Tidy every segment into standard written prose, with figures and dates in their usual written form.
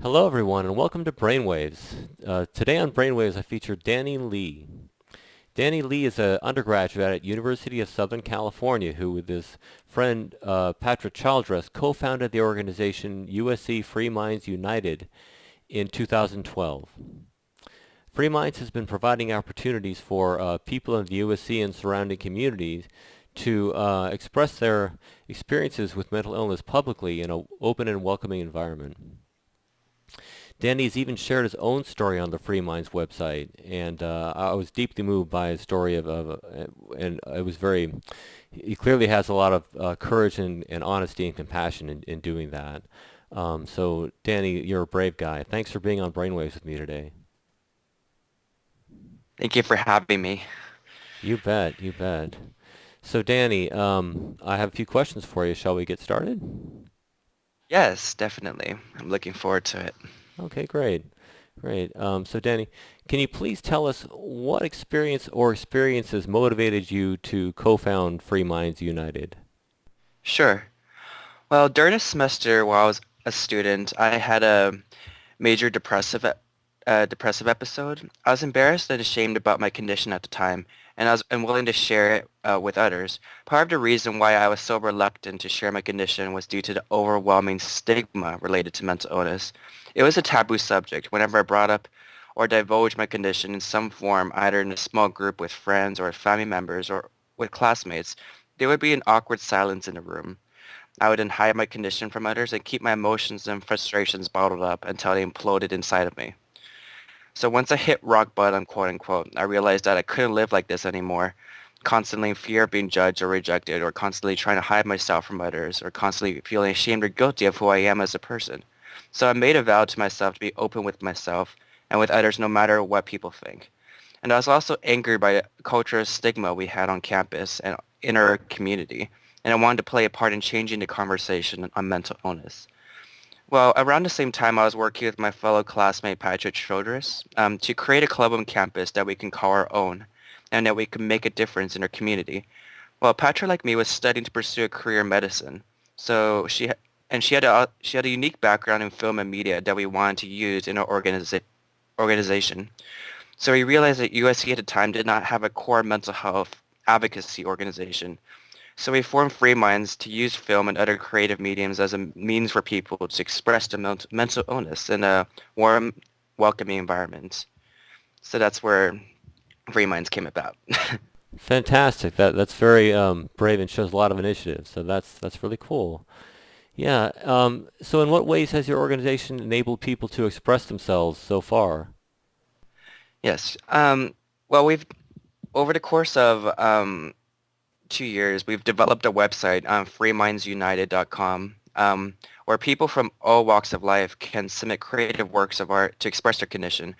Hello, everyone, and welcome to Brainwaves. Today on Brainwaves, I feature Danny Lee. Danny Lee is an undergraduate at University of Southern California who, with his friend Patrick Childress, co-founded the organization USC Free Minds United in 2012. Free Minds has been providing opportunities for people in the USC and surrounding communities to express their experiences with mental illness publicly in an open and welcoming environment. Danny has even shared his own story on the Free Minds website, and I was deeply moved by his story and it was very, he clearly has a lot of courage and honesty and compassion in doing that. So Danny, you're a brave guy. Thanks for being on Brainwaves with me today. Thank you for having me. You bet, you bet. So Danny, I have a few questions for you. Shall we get started? Yes, definitely. I'm looking forward to it. Okay, great. Great. So Danny, can you please tell us what experience or experiences motivated you to co-found Free Minds United? Sure. Well, during a semester while I was a student, I had a major depressive episode. I was embarrassed and ashamed about my condition at the time, and I was unwilling to share it with others. Part of the reason why I was so reluctant to share my condition was due to the overwhelming stigma related to mental illness. It was a taboo subject whenever I brought up or divulged my condition in some form, either in a small group with friends or family members or with classmates. There would be an awkward silence in the room. I would then hide my condition from others and keep my emotions and frustrations bottled up until they imploded inside of me. So once I hit rock bottom, quote unquote, I realized that I couldn't live like this anymore, constantly in fear of being judged or rejected, or constantly trying to hide myself from others, or constantly feeling ashamed or guilty of who I am as a person. So I made a vow to myself to be open with myself and with others no matter what people think. And I was also angered by the cultural stigma we had on campus and in our community, and I wanted to play a part in changing the conversation on mental illness. Well, around the same time, I was working with my fellow classmate Patrick Childress to create a club on campus that we can call our own and that we can make a difference in our community. Well, Patrick, like me, was studying to pursue a career in medicine. So she had a unique background in film and media that we wanted to use in our organization. So we realized that USC at the time did not have a core mental health advocacy organization. So we formed Free Minds to use film and other creative mediums as a means for people to express their mental illness in a warm, welcoming environment. So that's where Free Minds came about. Fantastic. That's very brave and shows a lot of initiative. So that's really cool. Yeah. So in what ways has your organization enabled people to express themselves so far? Yes. Well, we've over the course of 2 years, we've developed a website on freemindsunited.com where people from all walks of life can submit creative works of art to express their condition.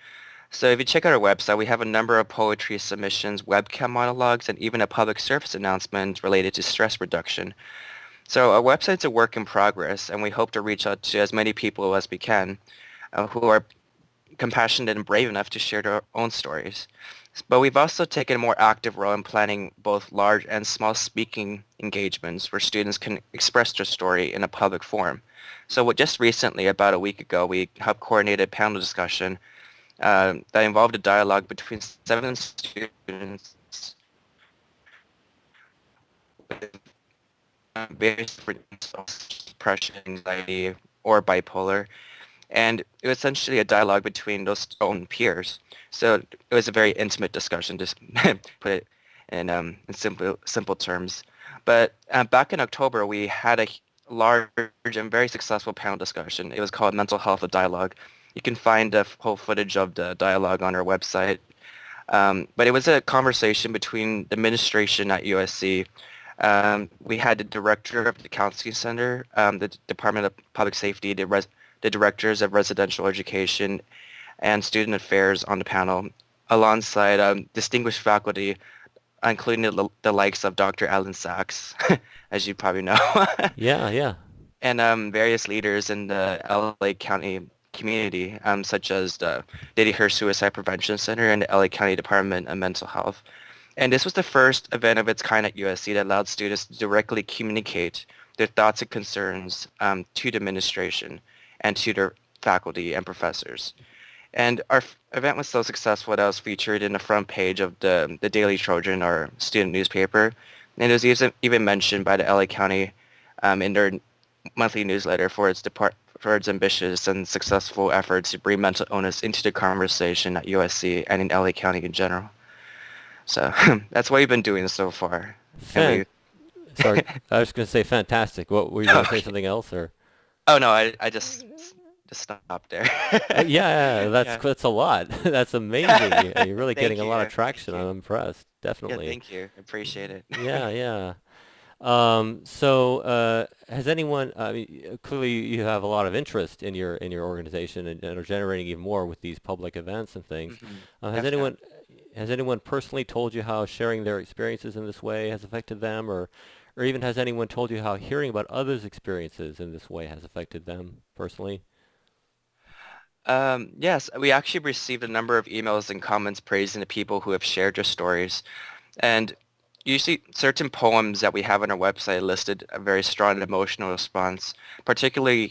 So if you check out our website, we have a number of poetry submissions, webcam monologues, and even a public service announcement related to stress reduction. So our website's a work in progress, and we hope to reach out to as many people as we can who are compassionate and brave enough to share their own stories. But we've also taken a more active role in planning both large and small speaking engagements where students can express their story in a public forum. So just recently, about a week ago, we helped coordinate a panel discussion that involved a dialogue between 7 students with various different depression, anxiety, or bipolar. And it was essentially a dialogue between those own peers. So it was a very intimate discussion, just put it in simple terms. But back in October, we had a large and very successful panel discussion. It was called Mental Health, a Dialogue. You can find the whole footage of the dialogue on our website. But it was a conversation between the administration at USC. We had the director of the counseling center, the Department of Public Safety, the directors of residential education, and student affairs on the panel, alongside distinguished faculty, including the likes of Dr. Alan Sachs, as you probably know, Yeah, yeah. and various leaders in the LA County community, such as the Lady Her Suicide Prevention Center and the LA County Department of Mental Health. And this was the first event of its kind at USC that allowed students to directly communicate their thoughts and concerns to the administration and to their faculty, and professors. And our event was so successful that I was featured in the front page of the Daily Trojan, our student newspaper. And it was even mentioned by the LA County in their monthly newsletter for its ambitious and successful efforts to bring mental illness into the conversation at USC and in LA County in general. So that's what we've been doing so far. And Fan, we sorry, I was going to say fantastic. What were you going to say something else or? Oh no, I just stopped there. Yeah, Yeah. that's a lot. That's amazing. You're really getting Thank a lot you. of Thank traction. you. I'm impressed. Yeah, Definitely. thank you. Appreciate it. Yeah, yeah. Has anyone? I mean, clearly you have a lot of interest in your organization and are generating even more with these public events and things. Hmm. Has Definitely. anyone personally told you how sharing their experiences in this way has affected them, or even has anyone told you how hearing about others' experiences in this way has affected them personally? Yes, we actually received a number of emails and comments praising the people who have shared their stories. And usually certain poems that we have on our website listed a very strong emotional response, particularly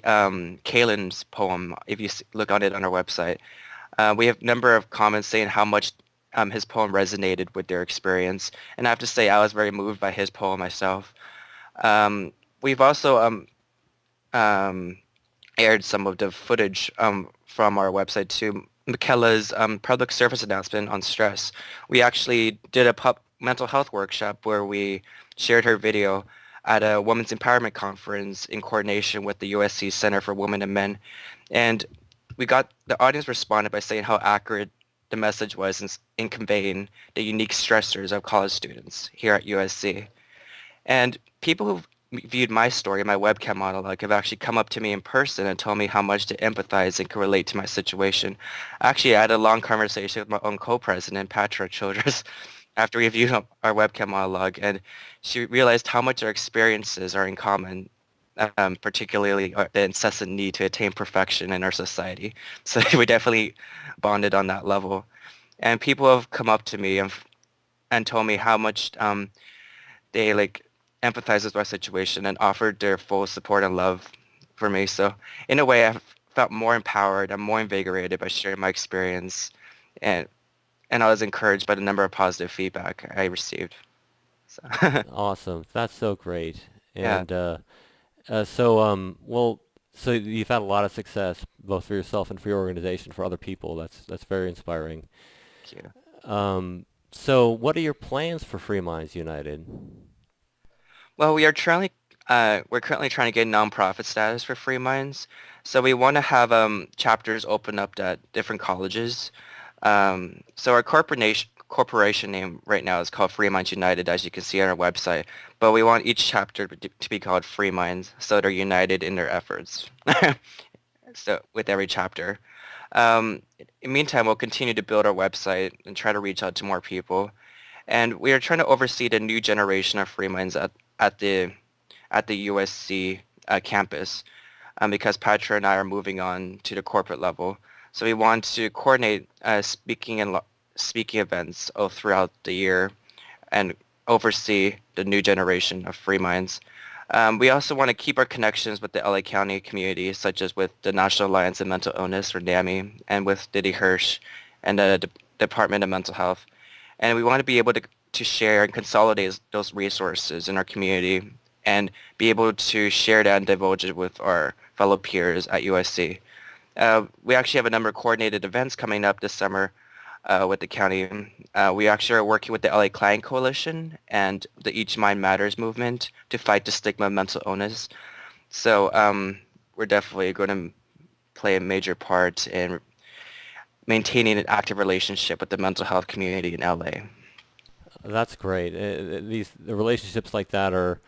Kaylin's poem, if you look on it on our website. We have a number of comments saying how much his poem resonated with their experience. And I have to say I was very moved by his poem myself. We've also um, aired some of the footage from our website to Michaela's public service announcement on stress. We actually did a mental health workshop where we shared her video at a women's empowerment conference in coordination with the USC Center for Women and Men. And the audience responded by saying how accurate the message was in conveying the unique stressors of college students here at USC. And people who've viewed my story, my webcam monologue, have actually come up to me in person and told me how much they empathize and can relate to my situation. Actually, I had a long conversation with my own co-president, Patra Childress, after we viewed our webcam monologue, and she realized how much our experiences are in common, particularly the incessant need to attain perfection in our society. So we definitely bonded on that level. And people have come up to me and told me how much they empathized with my situation and offered their full support and love for me. So in a way, I felt more empowered. I'm more invigorated by sharing my experience, and and I was encouraged by the number of positive feedback I received. So Awesome. That's so great. yeah, And well, so you've had a lot of success both for yourself and for your organization, for other people. That's very inspiring. thank you. So what are your plans for Free Minds United? Well, we're currently trying to get nonprofit status for Free Minds. So we want to have chapters open up at different colleges. So our corporation name right now is called Free Minds United, as you can see on our website. But we want each chapter to be called Free Minds, so they're united in their efforts. So with every chapter. In the meantime, we'll continue to build our website and try to reach out to more people. And we are trying to oversee the new generation of Free Minds at the at the USC campus because Patra and I are moving on to the corporate level. So we want to coordinate speaking events all throughout the year and oversee the new generation of Free Minds. We also want to keep our connections with the LA County community, such as with the National Alliance of Mental Illness, or NAMI, and with Diddy Hirsch and the Department of Mental Health. And we want to be able to share and consolidate those resources in our community and be able to share that and divulge it with our fellow peers at USC. We actually have a number of coordinated events coming up this summer with the county. We actually are working with the LA Client Coalition and the Each Mind Matters movement to fight the stigma of mental illness. So we're definitely going to play a major part in maintaining an active relationship with the mental health community in LA. That's great. These the relationships like that are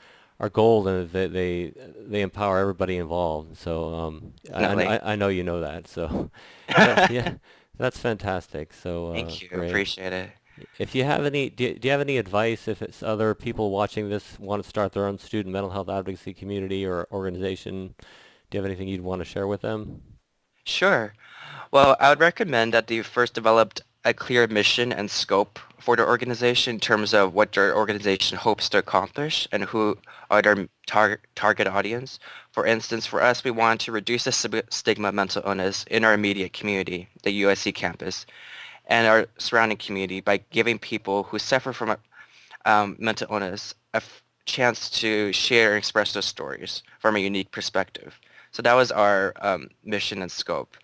gold, and they empower everybody involved. So Definitely. I know you know that. So that, yeah, that's fantastic. So Thank you. great. Appreciate it. If you have any, do you have any advice if it's other people watching this want to start their own student mental health advocacy community or organization? Do you have anything you'd want to share with them? Sure. Well, I would recommend that you first developed a clear mission and scope for the organization in terms of what their organization hopes to accomplish and who are their target audience. For instance, for us, we want to reduce the stigma of mental illness in our immediate community, the USC campus, and our surrounding community by giving people who suffer from mental illness chance to share and express those stories from a unique perspective. So that was our mission and scope.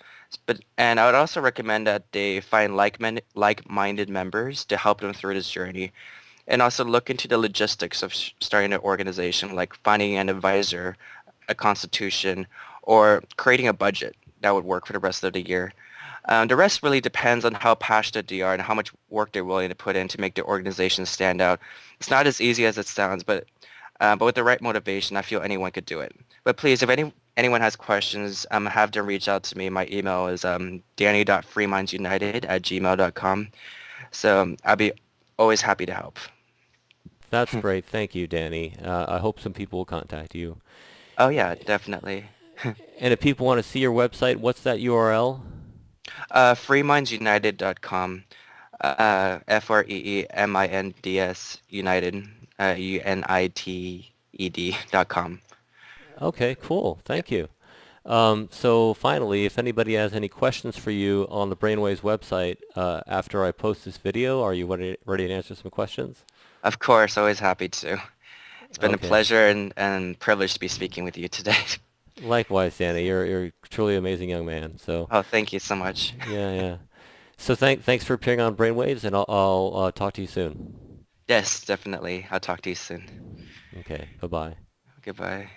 And I would also recommend that they find like-minded members to help them through this journey, and also look into the logistics of starting an organization, like finding an advisor, a constitution, or creating a budget that would work for the rest of the year. The rest really depends on how passionate they are and how much work they're willing to put in to make the organization stand out. It's not as easy as it sounds, but with the right motivation, I feel anyone could do it. But please, if anyone has questions, have them reach out to me. My email is danny.freemindsunited@gmail.com. So I'll be always happy to help. That's great. Thank you, Danny. I hope some people will contact you. Oh yeah, definitely. And if people want to see your website, what's that URL? Freemindsunited.com. FREEMINDS United. UNITED.com. Okay, cool. Yeah. Thank you. So finally, if anybody has any questions for you on the Brainwaves website after I post this video, are you ready to answer some questions? Of course, always happy to. It's been a Okay. pleasure and privilege to be speaking with you today. Likewise, Danny. You're a truly amazing young man. So Oh, thank you so much. yeah, yeah. So thanks for appearing on Brainwaves, and I'll talk to you soon. Yes, definitely. I'll talk to you soon. Okay. Bye bye. Goodbye.